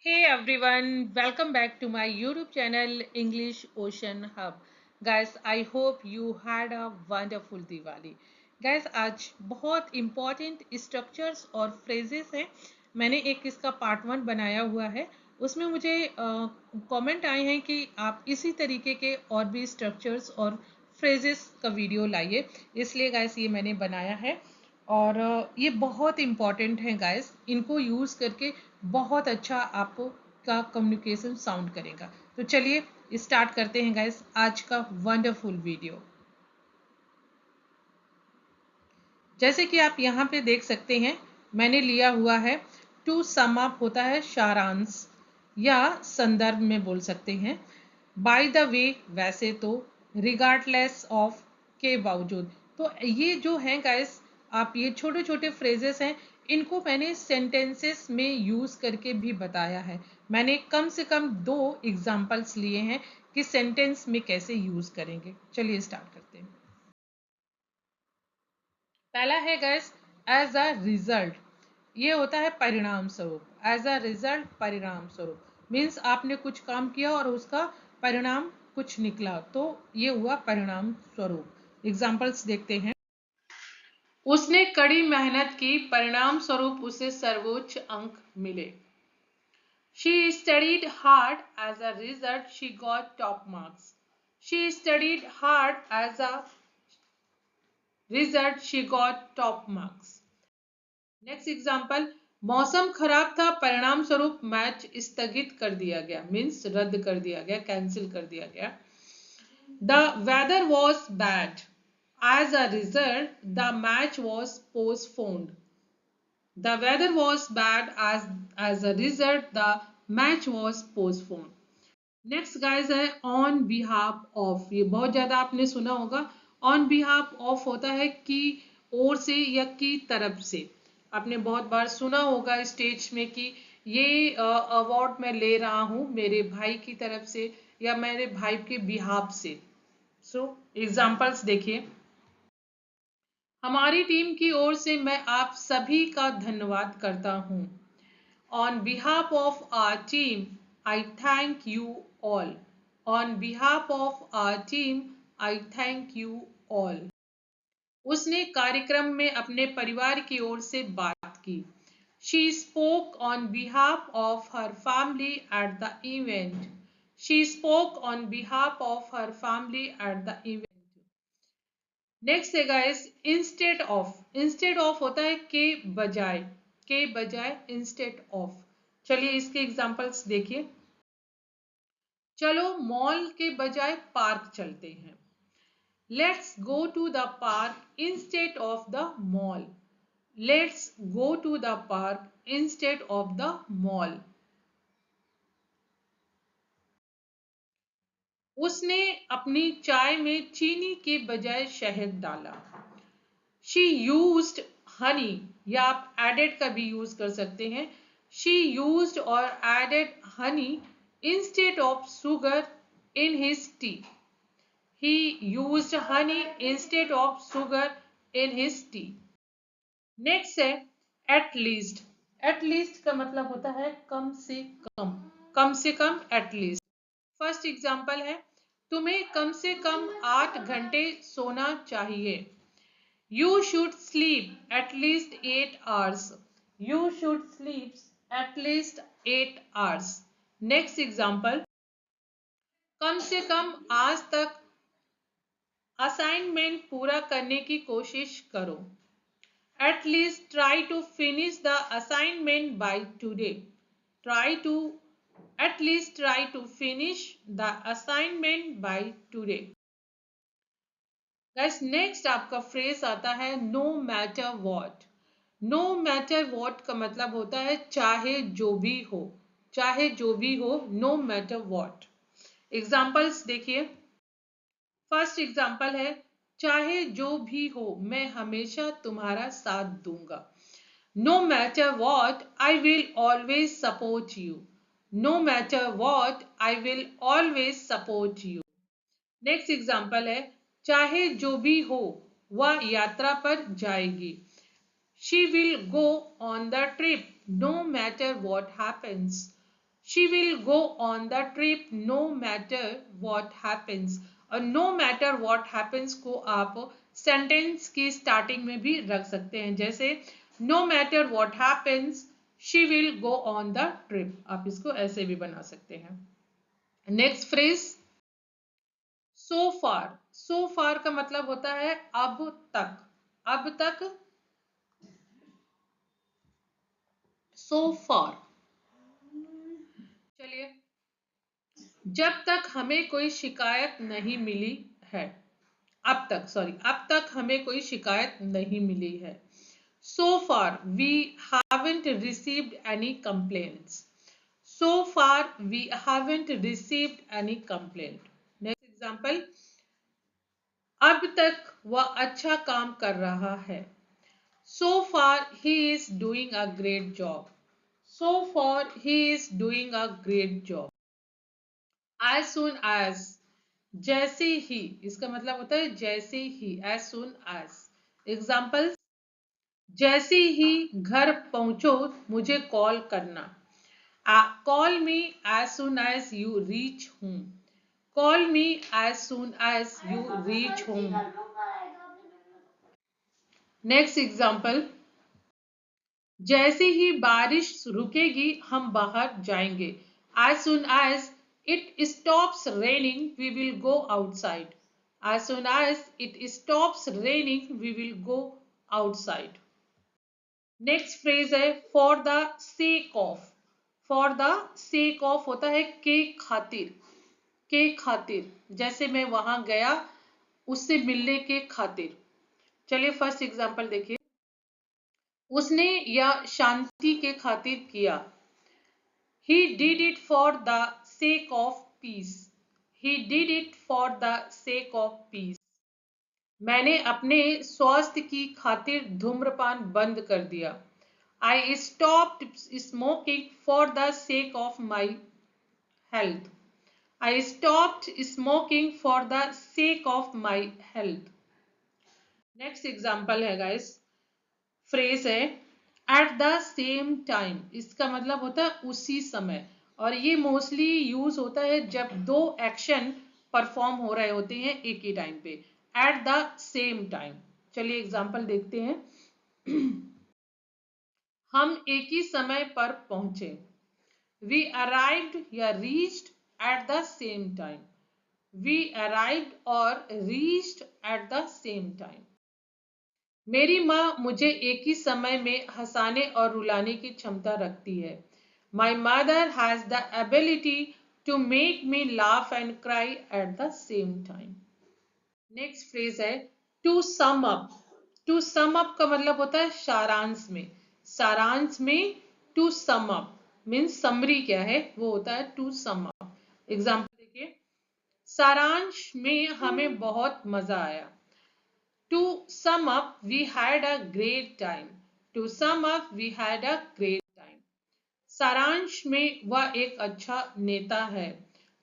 Hey everyone, welcome back to my YouTube channel English Ocean Hub. Guys, I hope you had a wonderful Diwali. Guys, आज बहुत important structures और phrases हैं. मैंने एक इसका part 1 बनाया हुआ है. उसमें मुझे कमेंट आए हैं कि आप इसी तरीके के और भी स्ट्रक्चर्स और phrases का वीडियो लाइए. इसलिए गाइस ये मैंने बनाया है. और ये बहुत इम्पॉर्टेंट है गाइस. इनको यूज़ करके बहुत अच्छा आपको का कम्युनिकेशन साउंड करेगा. तो चलिए स्टार्ट करते हैं गाइस आज का वंडरफुल वीडियो. जैसे कि आप यहाँ पे देख सकते हैं मैंने लिया हुआ है टू सम अप होता है सारांश या संदर्भ में बोल सकते हैं. बाय द वे वैसे तो रिगार्डलेस ऑफ के बावजूद. तो ये जो है गाइस आप ये छोटे छोटे फ्रेजेस हैं इनको मैंने सेंटेंसेस में यूज करके भी बताया है. मैंने कम से कम 2 एग्जाम्पल्स लिए हैं कि सेंटेंस में कैसे यूज करेंगे. चलिए स्टार्ट करते हैं. पहला है गैस एज अ रिजल्ट. ये होता है परिणाम स्वरूप. एज अ रिजल्ट परिणाम स्वरूप मीन्स आपने कुछ काम किया और उसका परिणाम कुछ निकला तो ये हुआ परिणाम स्वरूप. एग्जाम्पल्स देखते हैं. उसने कड़ी मेहनत की परिणाम स्वरूप उसे सर्वोच्च अंक मिले. She studied hard as a result she got top marks. She studied hard as a result she got top marks. Next example. मौसम खराब था परिणाम स्वरूप मैच स्थगित कर दिया गया. मीन्स रद्द कर दिया गया, कैंसिल कर दिया गया. The weather was bad as a result the match was postponed. The weather was bad as a result the match was postponed. Next guys है ऑन बिहाफ ऑफ. ये बहुत ज्यादा आपने सुना होगा. ऑन बिहाफ ऑफ होता है कि ओर से या की तरफ से. आपने बहुत बार सुना होगा स्टेज में कि ये अवार्ड मैं ले रहा हूँ मेरे भाई की तरफ से या मेरे भाई के बिहाफ से. सो एग्जाम्पल्स देखिए. हमारी टीम की ओर से मैं आप सभी का धन्यवाद करता हूँ. On behalf of our team, I thank you all. On behalf of our team, I thank you all. उसने कार्यक्रम में अपने परिवार की ओर से बात की. She spoke on behalf of her family at the event. She spoke on behalf of her family at the event. Next है guys instead of. Instead of होता है के बजाय इंस्टेड ऑफ. चलिए इसके एग्जांपल्स देखिए. चलो मॉल के बजाय पार्क चलते हैं. Let's go to the park instead of the mall. Let's go to the park instead of the mall. उसने अपनी चाय में चीनी के बजाय शहद डाला. शी यूज्ड हनी या आप एडेड का भी यूज कर सकते हैं. शी यूज्ड और added honey instead of sugar in his tea. He used honey instead of sugar in his tea. Next है एट लीस्ट. एट लीस्ट का मतलब होता है कम से कम. कम से कम एट लीस्ट. फर्स्ट एग्जाम्पल है तुम्हें कम से कम 8 घंटे सोना चाहिए. You should sleep at least 8 hours. You should sleep at least 8 hours. Next example. कम से कम आज तक असाइनमेंट पूरा करने की कोशिश करो. At least try to finish the assignment by today. Try to at least try to finish the assignment by today. Guys next आपका phrase आता है no matter what. No matter what का मतलब होता है चाहे जो भी हो. चाहे जो भी हो नो मैटर वॉट. एग्जाम्पल्स देखिए. फर्स्ट एग्जाम्पल है चाहे जो भी हो मैं हमेशा तुम्हारा साथ दूंगा. No matter what I will always support you. No matter what I will always support you. Next example है चाहे जो भी हो वह यात्रा पर जाएगी. She will go on the trip no matter what happens. She will go on the trip no matter what happens. और no matter what happens को आप सेंटेंस की स्टार्टिंग में भी रख सकते हैं, जैसे no matter what happens she will go on the trip, आप इसको ऐसे भी बना सकते हैं। Next phrase so far। so far का मतलब होता है अब तक, अब तक, so far। चलिए, जब तक हमें कोई शिकायत नहीं मिली है, अब तक हमें कोई शिकायत नहीं मिली है। So far we haven't received any complaints. So far we haven't received any complaint. Next example, अब तक वह अच्छा काम कर रहा है। So far he is doing a great job. So far he is doing a great job. As soon as, जैसे ही, इसका मतलब होता है जैसे ही, as soon as। एग्जाम्पल, जैसे ही घर पहुंचो मुझे कॉल करना। Call me as soon as you reach home. Call me as soon as you reach home. Next example, जैसे ही बारिश रुकेगी हम बाहर जाएंगे। As soon as it stops raining, we will go outside. As soon as it stops raining, we will go outside. Next phrase है for the sake of। for the sake of होता है के खातिर, के खातिर, जैसे मैं वहां गया उससे मिलने के खातिर। चलिए फर्स्ट एग्जांपल देखिए, उसने यह शांति के खातिर किया। He did it for the sake of peace. He did it for the sake of peace. मैंने अपने स्वास्थ्य की खातिर धूम्रपान बंद कर दिया। I stopped smoking for the sake of my health. I stopped smoking for the sake of my health. Next example है गाइस, फ्रेज है एट द सेम टाइम। इसका मतलब होता है उसी समय, और ये मोस्टली यूज होता है जब दो एक्शन परफॉर्म हो रहे होते हैं एक ही टाइम पे, एट द सेम टाइम। चलिए एग्जाम्पल देखते हैं। हम एक ही समय पर पहुंचे। We arrived या reached at the same time. We arrived or reached at the same time. मेरी माँ मुझे एक ही समय में हंसाने और रुलाने की क्षमता रखती है। My mother has the ability to make me laugh and cry at the same time. Next phrase है to sum up. To sum up का मतलब होता है सारांश में, सारांश में to sum up means summary क्या है वो होता है टू सम अप। एग्जाम्पल देखिए, सारांश में हमें बहुत मजा आया। To sum up we had a great time. To sum up we had a great time. सारांश में वह एक अच्छा नेता है।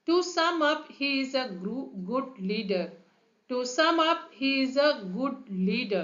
To sum up he is a good leader. To sum up, he is a good leader.